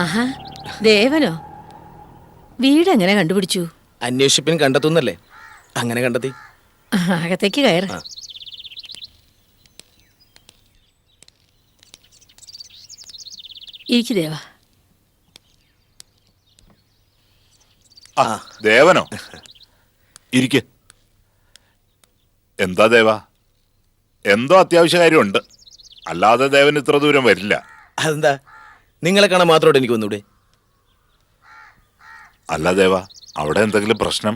ആഹാ, ദേവനോ? വീട് എങ്ങനെ കണ്ടുപിടിച്ചു? അന്വേഷിപ്പിന് കണ്ടെത്തുന്നല്ലേ, അങ്ങനെ കണ്ടെത്തി. അകത്തേക്ക് കയറ്. ഇരിക്കു ദേവ. ദേവനോ? ഇരിക്ക. എന്താ ദേവ, എന്തോ അത്യാവശ്യ കാര്യമുണ്ട്, അല്ലാതെ ദേവൻ ഇത്ര ദൂരം വരില്ല. അതെന്താ, നിങ്ങളെ കാണാൻ മാത്രമായിട്ട് എനിക്ക് വന്നൂടെ? അല്ല ദേവ, അവിടെ എന്തെങ്കിലും പ്രശ്നം?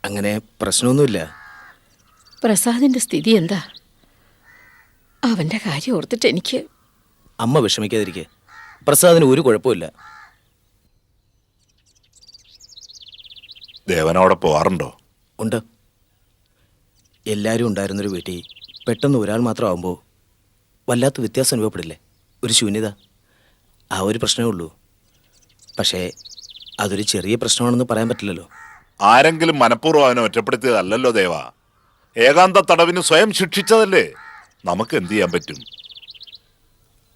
അങ്ങനെ പ്രശ്നമൊന്നുമില്ല. പ്രസാദിന്റെ സ്ഥിതി എന്താ? അവന്റെ കാര്യം ഓർത്തിട്ട് എനിക്ക്. അമ്മ വിഷമിക്കാതിരിക്കെ, പ്രസാദിന് ഒരു കുഴപ്പമില്ല. ദേവൻ അവിടെ പോവാറുണ്ടോ? ഉണ്ട്. എല്ലാവരും ഉണ്ടായിരുന്നൊരു വീട്ടിൽ പെട്ടെന്ന് ഒരാൾ മാത്രമാകുമ്പോൾ വല്ലാത്ത വ്യത്യാസം അനുഭവപ്പെടില്ലേ? ഒരു ശൂന്യത, ആ ഒരു പ്രശ്നമേ ഉള്ളൂ. പക്ഷേ അതൊരു ചെറിയ പ്രശ്നമാണെന്ന് പറയാൻ പറ്റില്ലല്ലോ. ആരെങ്കിലും മനഃപൂർവ്വം അവനെ ഒറ്റപ്പെടുത്തിയതല്ലോ ദേവ, ഏകാന്ത തടവിന് സ്വയം ശിക്ഷിച്ചതല്ലേ. നമുക്ക് എന്ത് ചെയ്യാൻ പറ്റും?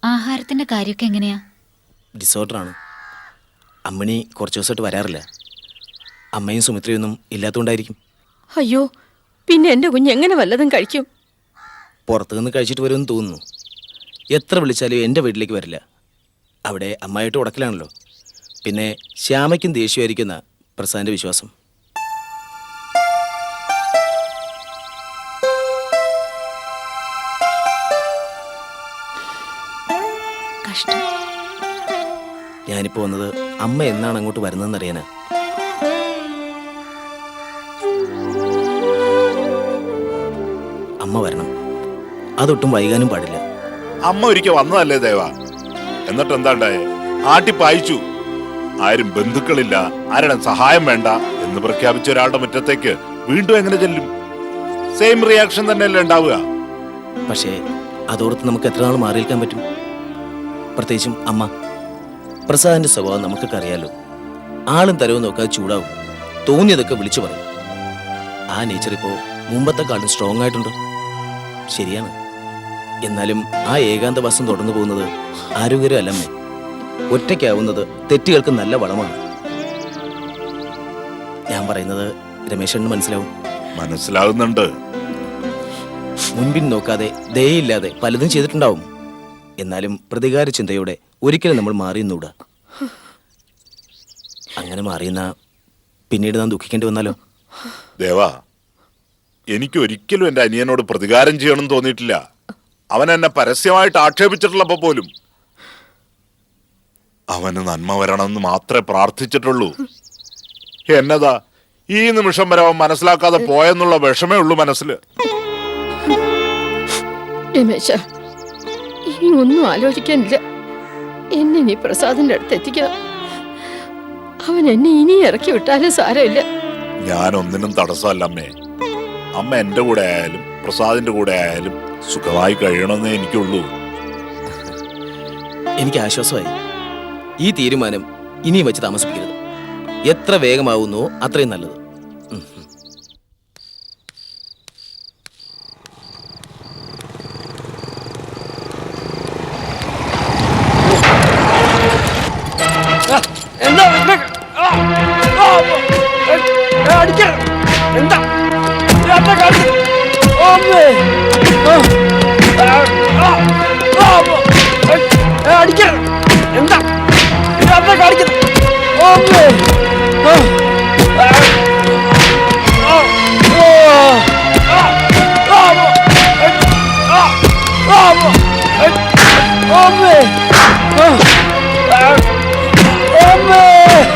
ആഹാരത്തിന്റെ കാര്യമൊക്കെ എങ്ങനെയാ? ഡിസോർഡറാണ്. അമ്മിണി കുറച്ച് ദിവസമായിട്ട് വരാറില്ല. അമ്മയും സുമിത്രയൊന്നും ഇല്ലാത്തതുകൊണ്ടായിരിക്കും. അയ്യോ, പിന്നെ എൻ്റെ കുഞ്ഞ് എങ്ങനെ വല്ലതും കഴിക്കും? പുറത്തു നിന്ന് കഴിച്ചിട്ട് വരുമെന്ന് തോന്നുന്നു. എത്ര വിളിച്ചാലും എൻ്റെ വീട്ടിലേക്ക് വരില്ല. അവിടെ അമ്മായിട്ട് ഉടക്കലാണല്ലോ. പിന്നെ ശ്യാമയ്ക്കും ദേഷ്യമായിരിക്കുന്ന പ്രസാദിൻ്റെ വിശ്വാസം. ഞാനിപ്പോൾ വന്നത് അമ്മ എന്നാണ് അങ്ങോട്ട് വരുന്നതെന്ന് അറിയാനാ. അമ്മ വരണം, അതൊട്ടും വൈകാനും പാടില്ല. അമ്മ ഒരിക്കൽ വന്നതല്ലേ ദേവ, എന്നിട്ട് എന്താണ്ടായേ? ആട്ടിപ്പായിച്ചു. ആരും ബന്ധുക്കളില്ല, ആരുടെ സഹായം വേണ്ട എന്ന് പ്രഖ്യാപിച്ച ഒരാളുടെ മുറ്റത്തേക്ക് വീണ്ടും എങ്ങനെ ചെല്ലും? സെയിം റിയാക്ഷൻ തന്നെയല്ലേ ഉണ്ടാവുക. പക്ഷേ അതോർത്ത് നമുക്ക് എത്ര നാൾ മാറിയിരിക്കാൻ പറ്റും? പ്രത്യേകിച്ചും അമ്മ. പ്രസാദിന്റെ സ്വഭാവം നമുക്കൊക്കെ അറിയാലോ. ആളും തരവും നോക്കാതെ ചൂടാവും, തോന്നിയതൊക്കെ വിളിച്ചു പറയും. ആ നേച്ചർ ഇപ്പോൾ മുമ്പത്തെക്കാളും സ്ട്രോങ് ആയിട്ടുണ്ട്. ശരിയാണ്. എന്നാലും ആ ഏകാന്തവാസം തുടർന്നു പോകുന്നത് ആരോഗ്യകരമല്ലമ്മേ. ഒറ്റയ്ക്കാവുന്നത് തെറ്റുകൾക്ക് നല്ല വളമാണ്. ഞാൻ പറയുന്നത് രമേശന് മനസ്സിലാവും. മനസ്സിലാകുന്നുണ്ട്. മുൻപിൻ നോക്കാതെ ദയയില്ലാതെ പലതും ചെയ്തിട്ടുണ്ടാവും. എന്നാലും പ്രതികാര ചിന്തയോടെ ഒരിക്കലും നമ്മൾ മാറിയെന്നൂടാ. അങ്ങനെ മാറിയെന്നാ പിന്നീട് നാം ദുഃഖിക്കേണ്ടി വന്നാലോ? ദേവാ, എനിക്ക് ഒരിക്കലും എന്റെ അനിയനോട് പ്രതികാരം ചെയ്യണമെന്ന് തോന്നിയിട്ടില്ല. അവൻ എന്നെ പരസ്യമായിട്ട് ആക്ഷേപിച്ചിട്ടുള്ളപ്പോ പോലും അവന് നന്മ വരണമെന്ന് മാത്രമേ പ്രാർത്ഥിച്ചിട്ടുള്ളൂ. എന്നതാ ഈ നിമിഷം വരെ അവൻ മനസ്സിലാക്കാതെ പോയെന്നുള്ള വിഷമേ ഉള്ളൂ മനസ്സിൽ. രമേശ, ഇനി ഒന്നും ആലോചിക്കാനില്ല. എന്നെ നീ പ്രസാദിന്റെ അടുത്ത് എത്തിക്കണം. അവൻ എന്നെ ഇനി ഇറക്കി വിട്ടാലും സാരമില്ല. ഞാൻ ഒന്നിനും തടസ്സമല്ല അമ്മേ. അമ്മ എന്റെ കൂടെ ആയാലും പ്രസാദിന്റെ കൂടെ ആയാലും സുഖമായി കഴിയണമെന്നേ എനിക്കുള്ളൂ. എനിക്ക് ആശ്വാസമായി. ഈ തീരുമാനം ഇനിയും വെച്ച് താമസിപ്പിക്കരുത്. എത്ര വേഗമാവുന്നോ അത്രയും നല്ലത്.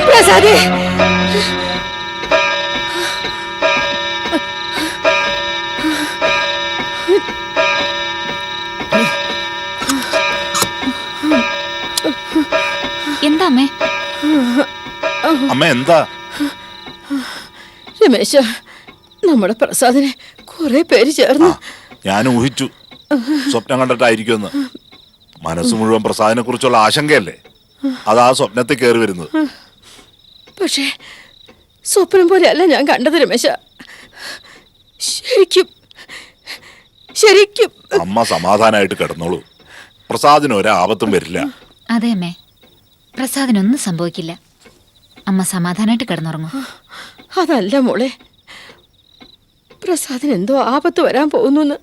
പ്രസാദേ, എന്താ അമ്മേ? അമ്മ എന്താ? രമേശ, നമ്മുടെ പ്രസാദിനെ കുറെ പേര് ചേർന്ന്. ഞാൻ ഊഹിച്ചു സ്വപ്നം കണ്ടിട്ടായിരിക്കുമെന്ന്. മനസ്സ് മുഴുവൻ പ്രസാദിനെ കുറിച്ചുള്ള ആശങ്കയല്ലേ, അതാ സ്വപ്നത്തിൽ കയറി വരുന്നത്. പക്ഷേ സ്വപ്നം പോലെയല്ല ഞാൻ കണ്ടത് രമേശ. ശരിക്കും ശരിക്കും. അമ്മ സമാധാനമായിട്ട് കിടന്നോളൂ. പ്രസാദിന് ഒരാപത്തും വരില്ല. അതെ അമ്മേ, പ്രസാദിനൊന്നും സംഭവിക്കില്ല. അമ്മ സമാധാനമായിട്ട് കിടന്നുറങ്ങും. അതല്ല മോളെ, പ്രസാദിന് എന്തോ ആപത്ത് വരാൻ പോകുന്നു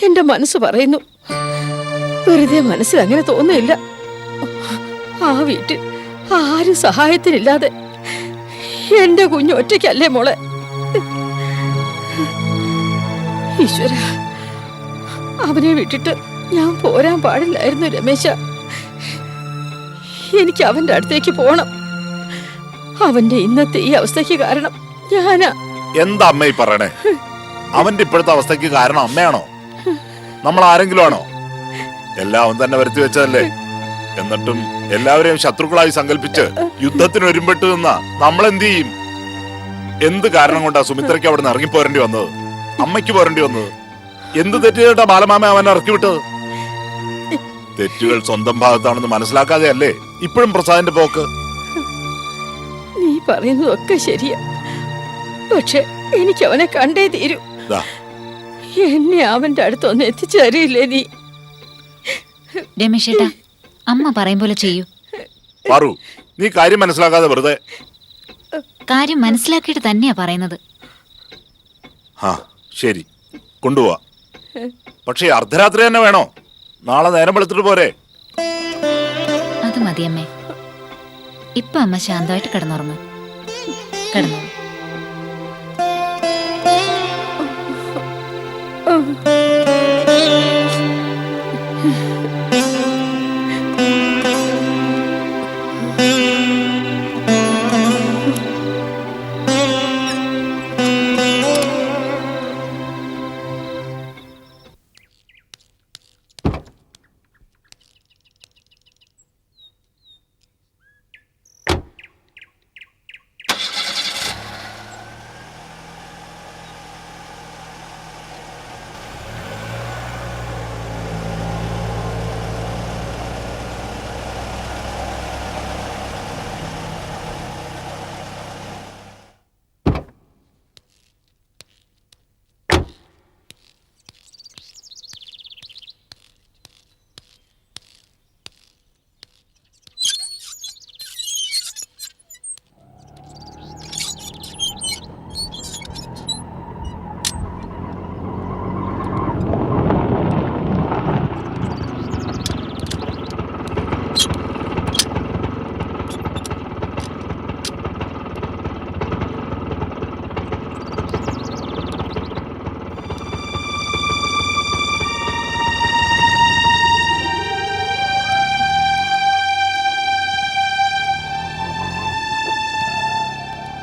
എന്റെ മനസ്സ് പറയുന്നു. വെറുതെ മനസ്സിൽ അങ്ങനെ തോന്നില്ല. ആ വീട്ടിൽ ആരും സഹായത്തിനില്ലാതെ എന്റെ കുഞ്ഞു ഒറ്റയ്ക്കല്ലേ മോളെ. ഈശ്വര, അവനെ വിട്ടിട്ട് ഞാൻ പോരാൻ പാടില്ലായിരുന്നു രമേശ. എനിക്ക് അവന്റെ അടുത്തേക്ക് പോണം. അവന്റെ ഇന്നത്തെ ഈ അവസ്ഥയ്ക്ക് കാരണം ഞാനാ. എന്താ അമ്മ ഈ പറയണേ? അവന്റെ ഇപ്പോഴത്തെ അവസ്ഥയ്ക്ക് കാരണം അമ്മയാണോ? നമ്മൾ ആരെങ്കിലും ആണോ? എല്ലാം അവൻ തന്നെ വരുത്തി വെച്ചതല്ലേ. എന്നിട്ടും എല്ലാവരെയും ശത്രുക്കളായി സങ്കല്പിച്ച് യുദ്ധത്തിന് ഒരുമ്പെട്ട് നിന്നാ നമ്മളെന്ത് ചെയ്യും? എന്ത് കാരണം കൊണ്ടാ സുമിത്രയ്ക്ക് അവിടെ നിന്ന് ഇറങ്ങിപ്പോരേണ്ടി വന്നത്, അമ്മയ്ക്ക് പോരേണ്ടി വന്നത്? എന്ത് തെറ്റ് ചെയ്തിട്ടാ ബാലമാമ അവനെ ഇറക്കി വിട്ടത്? തെറ്റുകൾ സ്വന്തം ഭാഗത്താണെന്ന് മനസ്സിലാക്കാതെ അല്ലേ ഇപ്പോഴും പ്രസാദിന്റെ പോക്ക്? നീ പറയുന്നതൊക്കെ ശരിയാ, പക്ഷെ എനിക്ക് അവനെ കണ്ടേ തീരൂ. എന്നെ അവന്റെ അടുത്തൊന്ന് എത്തിച്ചു തരില്ലേ നീ? രമേശേട്ടാ, അമ്മ പറയും പോലെ ചെയ്യൂ. പാറു, നീ കാര്യം മനസ്സിലാക്കാതെ വെറുതെ. കാര്യം മനസ്സിലാക്കിയിട്ട് തന്നെയാ പറയുന്നത്. ആ ശരി, കൊണ്ടുപോവാ. പക്ഷേ അർദ്ധരാത്രി തന്നെ വേണോ? നാളെ നേരം വെളുത്തിട്ട് പോരെ? അത് മതിയമ്മേ. ഇപ്പൊ അമ്മ ശാന്തമായിട്ട് കിടന്നുറങ്ങും. കിടന്നോളൂ.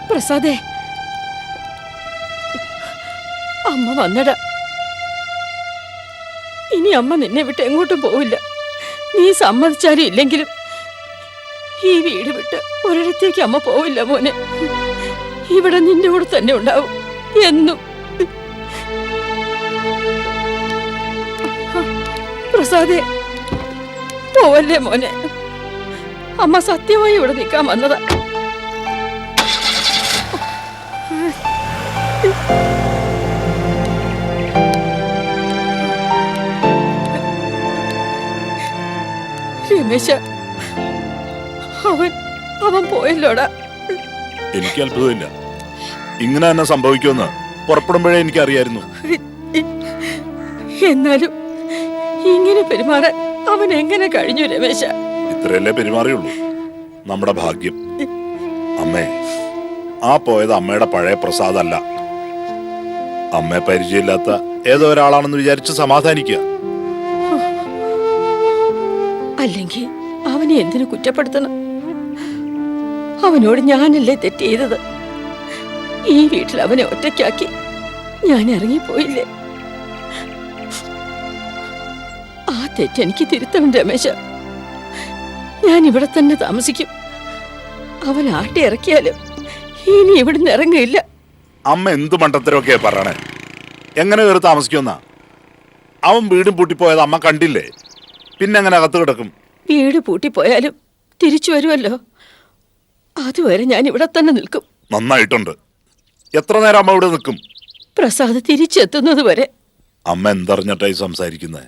പ്രസാദേ, അമ്മ വന്നടാ. ഇനി അമ്മ നിന്നെ വിട്ട് എങ്ങോട്ടും പോവില്ല. നീ സമ്മതിച്ചാലും ഇല്ലെങ്കിലും ഈ വീട് വിട്ട് ഒരിടത്തേക്ക് അമ്മ പോവില്ല മോനെ. ഇവിടെ നിന്റെ കൂടെ തന്നെ ഉണ്ടാവും എന്നും. പ്രസാദേ, പോവല്ലേ മോനെ. അമ്മ സത്യമായി ഇവിടെ നിൽക്കാൻ വന്നതാ. രമേശ, അവൻ പോയല്ലോടാ. എനിക്ക് അത്ഭുതമില്ല. ഇങ്ങനെ തന്നെ സംഭവിക്കുമെന്ന് പുറപ്പെടുമ്പോഴേ എനിക്കറിയായിരുന്നു. എന്നാലും ഇങ്ങനെ പെരുമാറാൻ അവൻ എങ്ങനെ കഴിഞ്ഞു രമേശ? ഇത്രയല്ലേ പെരുമാറിയുള്ളൂ. നമ്മുടെ ഭാഗ്യം. അമ്മേ, ആ പോയത് അമ്മയുടെ പഴയ പ്രസാദല്ല. അമ്മയെ പരിചയമില്ലാത്ത ഏതോ ഒരാളാണെന്ന് വിചാരിച്ച് സമാധാനിക്കുക. അല്ലെങ്കിൽ അവനെ എന്തിനു കുറ്റപ്പെടുത്തണം? അവനോട് ഞാനല്ലേ തെറ്റ് ചെയ്തത്? ഈ വീട്ടിൽ അവനെ ഒറ്റയ്ക്കാക്കി ഞാൻ ഇറങ്ങിപ്പോയില്ലേ? ആ തെറ്റ് എനിക്ക് തിരുത്തണം രമേശ. ഞാൻ ഇവിടെ തന്നെ താമസിക്കും. അവൻ ആട്ടി ഇറക്കിയാലും ഇനി ഇവിടുന്ന് ഇറങ്ങില്ല. അമ്മ എന്ത് മണ്ടത്തരമൊക്കെയാ പറയണേ? എങ്ങനെ കയറി താമസിക്കുമെന്നാ? അവൻ വീടും പൂട്ടിപ്പോയത് അമ്മ കണ്ടില്ലേ? പിന്നെ എങ്ങനെ അകത്ത് കിടക്കും? വീട് പൂട്ടിപ്പോയാലും തിരിച്ചു വരുമല്ലോ. അതുവരെ ഞാൻ ഇവിടെ തന്നെ നിൽക്കും. നന്നായിട്ടുണ്ട്. എത്ര നേരം അമ്മ ഇവിടെ നിൽക്കും? പ്രസാദ് തിരിച്ചെത്തുന്നത് വരെ. അമ്മ എന്തറിഞ്ഞിട്ടായി സംസാരിക്കുന്നത്?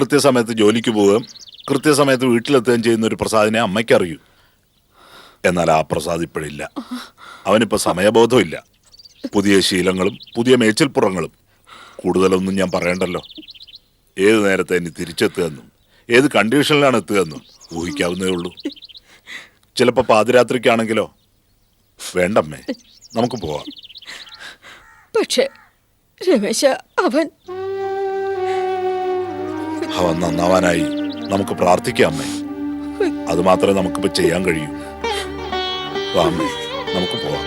കൃത്യസമയത്ത് ജോലിക്ക് പോവുകയും കൃത്യസമയത്ത് വീട്ടിലെത്തുകയും ചെയ്യുന്ന ഒരു പ്രസാദിനെ അമ്മയ്ക്കറിയൂ. എന്നാൽ ആ പ്രസാദ് ഇപ്പോഴില്ല. അവനിപ്പോൾ സമയബോധമില്ല. പുതിയ ശീലങ്ങളും പുതിയ മേച്ചിൽപ്പുറങ്ങളും. കൂടുതലൊന്നും ഞാൻ പറയണ്ടല്ലോ. ഏത് നേരത്തെ ഇനി തിരിച്ചെത്തുകയെന്നും ഏത് കണ്ടീഷനിലാണ് എത്തുകയെന്നും ഊഹിക്കാവുന്നതേ ഉള്ളൂ. ചിലപ്പോൾ പാതിരാത്രിക്കാണെങ്കിലോ. വേണ്ടമ്മേ, നമുക്ക് പോവാം. പക്ഷേ രമേശ, അവൻ നന്നാവാനായി നമുക്ക് പ്രാർത്ഥിക്കാം അമ്മേ. അത് മാത്രമേ നമുക്കിപ്പോൾ ചെയ്യാൻ കഴിയൂ. വാ അമ്മേ, നമുക്ക് പോവാം.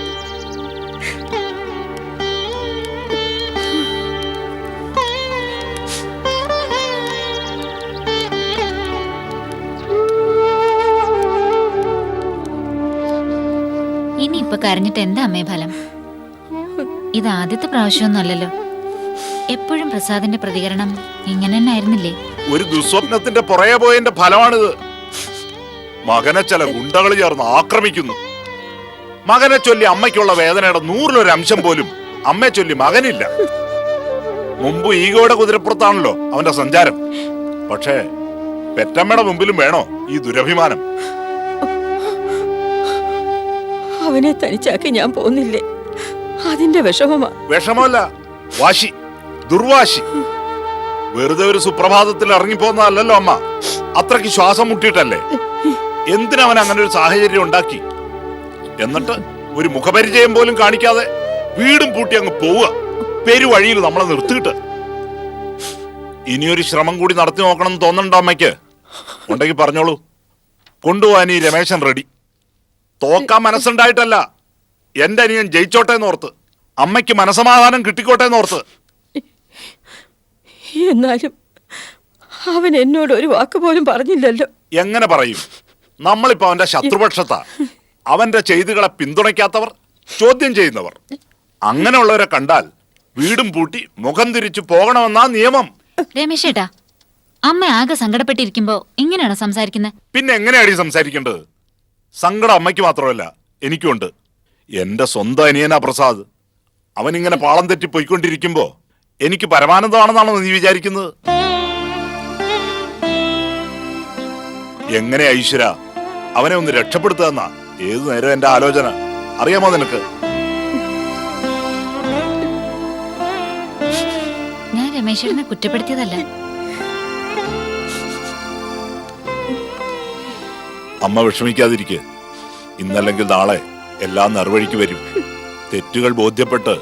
ഇനി ഇപ്പൊ കരഞ്ഞിട്ട് എന്താ അമ്മേ ഫലം? ഇത് ആദ്യത്തെ പ്രാവശ്യമൊന്നുമല്ലല്ലോ. എപ്പോഴും പ്രസാദിന്റെ പ്രതികരണം ഇങ്ങനെ തന്നെ ആയിരുന്നില്ലേ? ഒരു ദുസ്വപ്നത്തിന്റെ പുറകെ പോയതിന്റെ ഫലമാണിത്. മകനെ ചില ഗുണ്ടകൾ ചേർന്ന് ആക്രമിക്കുന്നു. മകനെ ചൊല്ലി അമ്മയ്ക്കുള്ള വേദനയുടെ 100-1 അംശം പോലും അമ്മയെ ചൊല്ലി മകനില്ല. മുമ്പ് ഈഗോയുടെ കുതിരപ്പുറത്താണല്ലോ അവന്റെ സഞ്ചാരം. പക്ഷേ പെറ്റമ്മയുടെ മുമ്പിലും വേണോ ഈ ദുരഭിമാനം? അവനെ തനിച്ചാക്കി ഞാൻ പോന്നില്ലേ, അതിന്റെ വിഷമമാ. വിഷമല്ല, വാശി, ദുർവാശി. വെറുതെ ഒരു സുപ്രഭാതത്തിൽ ഇറങ്ങിപ്പോന്നതല്ലോ അമ്മ. അത്രയ്ക്ക് ശ്വാസം മുട്ടിയിട്ടല്ലേ. എന്തിനവൻ അങ്ങനെ ഒരു സാഹചര്യം ഉണ്ടാക്കി? എന്നിട്ട് ഒരു മുഖപരിചയം പോലും കാണിക്കാതെ വീടും പൂട്ടി അങ്ങ് പോവുക. പെരുവഴിയിൽ നമ്മളെ നിർത്തിയിട്ട്. ഇനിയൊരു ശ്രമം കൂടി നടത്തി നോക്കണം എന്ന് തോന്നണ്ടോ അമ്മയ്ക്ക്? ഉണ്ടെങ്കിൽ പറഞ്ഞോളൂ. കൊണ്ടുപോകാൻ ഈ രമേശൻ റെഡി. തോക്കാൻ മനസ്സുണ്ടായിട്ടല്ല, എന്റെ അനിയൻ ജയിച്ചോട്ടെ എന്നോർത്ത്, അമ്മയ്ക്ക് മനസമാധാനം കിട്ടിക്കോട്ടെ എന്നോർത്ത്. എന്നാലും അവൻ എന്നോട് ഒരു വാക്ക് പോലും പറഞ്ഞില്ലല്ലോ. എങ്ങനെ പറയും? നമ്മളിപ്പോ അവന്റെ ശത്രുപക്ഷത്താ. അവന്റെ ചെയ്തികളെ പിന്തുണയ്ക്കാത്തവർ, ചോദ്യം ചെയ്യുന്നവർ, അങ്ങനെയുള്ളവരെ കണ്ടാൽ വീടും പൂട്ടി മുഖം തിരിച്ചു പോകണമെന്നാ നിയമം. രമേശേട്ടാ, അമ്മ ആകെ സങ്കടപ്പെട്ടിരിക്കുമ്പോ ഇങ്ങനെയാണോ സംസാരിക്കുന്നത്? പിന്നെ എങ്ങനെയാടി സംസാരിക്കേണ്ടത്? സങ്കടം അമ്മയ്ക്ക് മാത്രമല്ല, എനിക്കുണ്ട്. എന്റെ സ്വന്തം അനിയനാ പ്രസാദ്. അവനിങ്ങനെ പാളം തെറ്റി പോയിക്കൊണ്ടിരിക്കുമ്പോ എനിക്ക് പരമാനന്ദമാണെന്നാണോ നീ വിചാരിക്കുന്നത്? എങ്ങനെ ഈശ്വര അവനെ ഒന്ന് രക്ഷപ്പെടുത്തുക ഏതു നേരം എന്റെ ആലോചന. അറിയാമോ നിനക്ക്? ഞാൻ രമേശേട്ടനെ കുറ്റപ്പെടുത്തിയതല്ല. അമ്മ വിഷമിക്കാതിരിക്കെ. ഇന്നല്ലെങ്കിൽ നാളെ എല്ലാം നിർവഴിക്ക് വരും. തെറ്റുകൾ ബോധ്യപ്പെട്ട്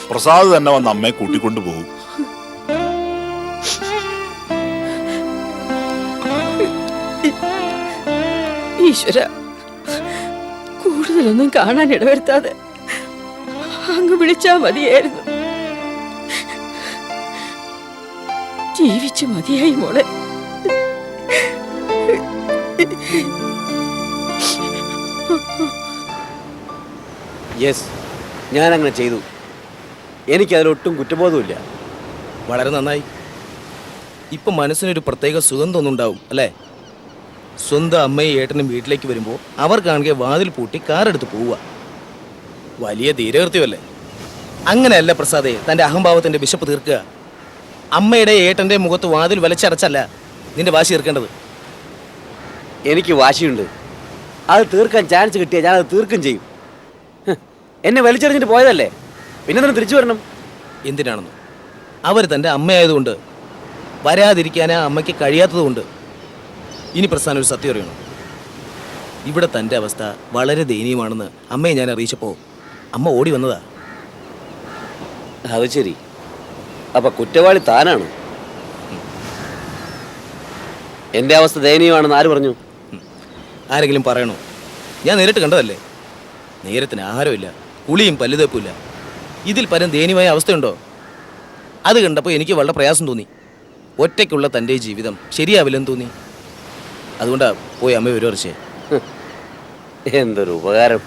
പ്രസാദ് തന്നെ വന്ന് അമ്മയെ കൂട്ടിക്കൊണ്ടു പോകും. ഈശ്വര, കൂടുതലൊന്നും കാണാൻ ഇടവരുത്താതെ അങ്ങ് വിളിച്ചാ മതിയായിരുന്നു. ജീവിച്ചു മതിയായി മോളെ. യെസ്, ഞാൻ അങ്ങനെ ചെയ്തു. എനിക്കതിലൊട്ടും കുറ്റബോധമില്ല. വളരെ നന്നായി. ഇപ്പം മനസ്സിനൊരു പ്രത്യേക സുഖം തോന്നുന്നുണ്ടാവും അല്ലേ? സ്വന്തം അമ്മയും ഏട്ടനും വീട്ടിലേക്ക് വരുമ്പോൾ അവർ കാണുക വാതിൽ പൂട്ടി കാറെടുത്ത് പോവുക. വലിയ ധീരകൃത്യമല്ലേ? അങ്ങനെയല്ല പ്രസാദേ തൻ്റെ അഹംഭാവത്തിൻ്റെ വിശപ്പ് തീർക്കുക. അമ്മയുടെ ഏട്ടൻ്റെ മുഖത്ത് വാതിൽ വലിച്ചടച്ചല്ല നിന്റെ വാശി തീർക്കേണ്ടത്. എനിക്ക് വാശിയുണ്ട്. അത് തീർക്കാൻ ചാൻസ് കിട്ടിയാൽ ഞാനത് തീർക്കും ചെയ്യും. എന്നെ വലിച്ചെറിഞ്ഞിട്ട് പോയതല്ലേ, പിന്നെ തന്നെ തിരിച്ചു വരണം. എന്തിനാണെന്ന്? അവർ തൻ്റെ അമ്മയായതുകൊണ്ട്, വരാതിരിക്കാൻ ആ അമ്മയ്ക്ക് കഴിയാത്തതുകൊണ്ട്. ഇനി പ്രസ്ഥാനം ഒരു സത്യം അറിയണം. ഇവിടെ തൻ്റെ അവസ്ഥ വളരെ ദയനീയമാണെന്ന് അമ്മയെ ഞാൻ അറിയിച്ചപ്പോൾ അമ്മ ഓടി വന്നതാ. അത് ശരി. അപ്പൊ കുറ്റവാളി താനാണ്. എൻ്റെ അവസ്ഥ ദയനീയമാണെന്ന് ആര് പറഞ്ഞു? ആരെങ്കിലും പറയണോ? ഞാൻ നേരിട്ട് കണ്ടതല്ലേ. നേരത്തിന് ആഹാരമില്ല, കുളിയും പല്ലുതേപ്പുമില്ല. ഇതിൽ പരം ദയനീയമായ അവസ്ഥയുണ്ടോ? അത് കണ്ടപ്പോൾ എനിക്ക് വളരെ പ്രയാസം തോന്നി. ഒറ്റയ്ക്കുള്ള തൻ്റെ ജീവിതം ശരിയാവില്ലെന്ന് തോന്നി. അതുകൊണ്ടാ പോയി അമ്മ വിരോധിച്ചേ. എന്തൊരു ഉപകാരം.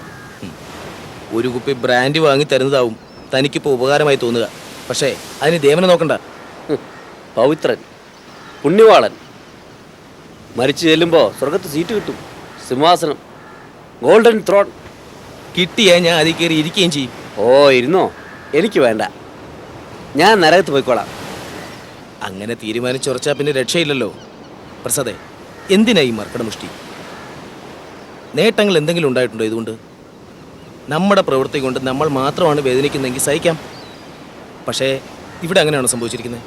ഒരു കുപ്പി ബ്രാൻഡ് വാങ്ങി തരുന്നതാവും തനിക്കിപ്പോൾ ഉപകാരമായി തോന്നുക. പക്ഷേ അതിന് ദേവനെ നോക്കണ്ട. പവിത്രൻ, പുണ്യവാളൻ. മരിച്ചു ചെല്ലുമ്പോൾ സ്വർഗത്ത് സീറ്റ് കിട്ടും, സിംഹാസനം, ഗോൾഡൻ ത്രോൺ. കിട്ടിയാൽ ഞാൻ അതിൽ കയറി ഇരിക്കുകയും ചെയ്യും. ഓ, ഇരുന്നോ? എനിക്ക് വേണ്ട. ഞാൻ നരകത്ത് പോയിക്കോളാം. അങ്ങനെ തീരുമാനിച്ചുറച്ചാ പിന്നെ രക്ഷയില്ലല്ലോ. പ്രസാദേ, എന്തിനായി മർക്കടമുഷ്ടി? നേട്ടങ്ങൾ എന്തെങ്കിലും ഉണ്ടായിട്ടുണ്ടോ ഇതുകൊണ്ട്? നമ്മുടെ പ്രവൃത്തി കൊണ്ട് നമ്മൾ മാത്രമാണ് വേദനിക്കുന്നതെങ്കിൽ സഹിക്കാം. പക്ഷേ ഇവിടെ അങ്ങനെയാണോ സംഭവിച്ചിരിക്കുന്നത്?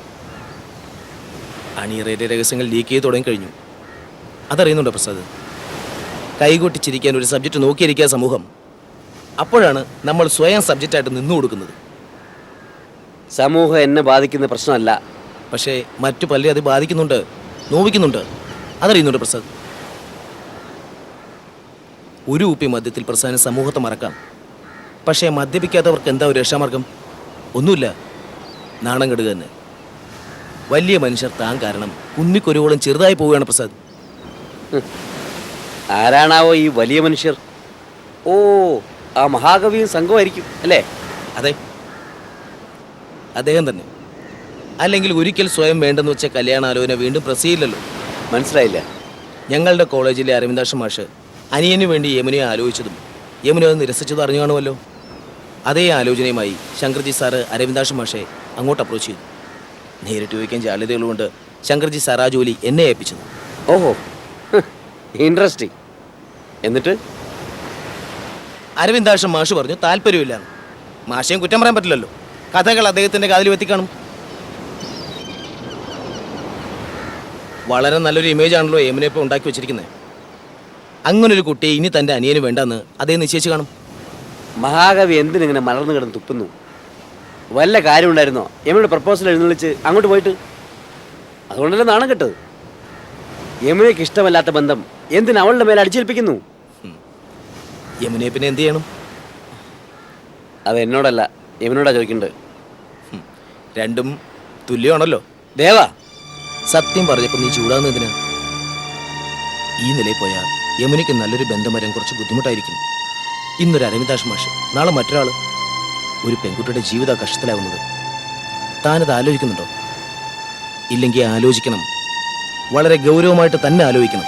അണിയറയുടെ രഹസ്യങ്ങൾ ലീക്ക് ചെയ്ത് തുടങ്ങിക്കഴിഞ്ഞു. അതറിയുന്നുണ്ടോ പ്രസാദ്? കൈകൊട്ടിച്ചിരിക്കാൻ ഒരു സബ്ജക്റ്റ് നോക്കിയിരിക്കുക സമൂഹം. അപ്പോഴാണ് നമ്മൾ സ്വയം സബ്ജക്റ്റായിട്ട് നിന്നു കൊടുക്കുന്നത്. സമൂഹം എന്നെ ബാധിക്കുന്ന പ്രശ്നമല്ല. പക്ഷേ മറ്റു പലരെ അത് ബാധിക്കുന്നുണ്ട്, നോവിക്കുന്നുണ്ട്. അതറിയുന്നുണ്ട് പ്രസാദ്? ഒരു കുപ്പി മദ്യത്തിൽ പ്രസാദിന് സമൂഹത്തെ മറക്കാം. പക്ഷേ മദ്യപിക്കാത്തവർക്ക് എന്താ ഒരു രക്ഷാമാർഗം? ഒന്നുമില്ല, നാണം കെടുക തന്നെ. വലിയ മനുഷ്യർ താൻ കാരണം കുന്നിക്കൊരുവോളം ചെറുതായി പോവുകയാണ് പ്രസാദ്. ആരാണാവോ ഈ വലിയ മനുഷ്യർ? ഓ, ആ മഹാകവിയും സംഘമായിരിക്കും അല്ലേ? അതെ, അദ്ദേഹം തന്നെ. അല്ലെങ്കിൽ ഒരിക്കൽ സ്വയം വേണ്ടെന്ന് വെച്ച കല്യാണാലോചന വീണ്ടും പ്രസിയില്ലല്ലോ. മനസ്സിലായില്ല. ഞങ്ങളുടെ കോളേജിലെ അരവിന്ദാക്ഷ മാഷ് അനിയനു വേണ്ടി യമുനയെ ആലോചിച്ചതും യമുന അത് നിരസിച്ചതും അറിഞ്ഞു കാണുമല്ലോ. അതേ ആലോചനയുമായി ശങ്കർജി സാറ് അരവിന്ദാക്ഷ മാഷെ അങ്ങോട്ട് അപ്രോച്ച് ചെയ്തു. നേരിട്ട് ചോദിക്കാൻ ജാള്യതകളുകൊണ്ട് ശങ്കർജി സാർ ആ ജോലി എന്നെ ഏൽപ്പിച്ചത്. ഓഹോ, ഇൻട്രസ്റ്റിംഗ്. എന്നിട്ട് അരവിന്ദാക്ഷം മാഷ് പറഞ്ഞു താല്പര്യമില്ലാന്ന്. മാഷയും കുറ്റം പറയാൻ പറ്റില്ലല്ലോ. കഥകൾ അദ്ദേഹത്തിന്റെ കാതിൽ എത്തിക്കാണും. വളരെ നല്ലൊരു ഇമേജ് ആണല്ലോ യമുന ഇപ്പോൾ ഉണ്ടാക്കി വെച്ചിരിക്കുന്നത്. അങ്ങനൊരു കുട്ടിയെ ഇനി തൻ്റെ അനിയന് വേണ്ടെന്ന് അദ്ദേഹം നിശ്ചയിച്ച് കാണും. മഹാകവി എന്തിനിങ്ങനെ മലർന്നു കിടന്ന് തുപ്പുന്നു? വല്ല കാര്യം ഉണ്ടായിരുന്നോ യമുനയുടെ പ്രപ്പോസൽ എഴുന്നള്ളിച്ച് അങ്ങോട്ട് പോയിട്ട്? അതുകൊണ്ടല്ലേ നാണം കെട്ടത്. യമുനയ്ക്ക് ഇഷ്ടമല്ലാത്ത ബന്ധം എന്തിന് അവളുടെ മേലെ അടിച്ചേൽപ്പിക്കുന്നു? യമുനയെ പിന്നെ എന്ത് ചെയ്യണം? അത് എന്നോടല്ല, യമുനോടാ ചോദിക്കണ്ടത്. രണ്ടും തുല്യമാണല്ലോ. ദേവാ, സത്യം പറഞ്ഞപ്പോൾ നീ ചൂടാകുന്നതിന്? ഈ നിലയിൽ പോയാൽ യമുനയ്ക്ക് നല്ലൊരു ബന്ധം വരാൻ കുറച്ച് ബുദ്ധിമുട്ടായിരിക്കും. ഇന്നൊരു അരവിന്ദാക്ഷ മാഷ്, നാളെ മറ്റൊരാൾ. ഒരു പെൺകുട്ടിയുടെ ജീവിത കഷ്ടത്തിലാവുന്നത് താനത് ആലോചിക്കുന്നുണ്ടോ? ഇല്ലെങ്കിൽ ആലോചിക്കണം, വളരെ ഗൗരവമായിട്ട് തന്നെ ആലോചിക്കണം.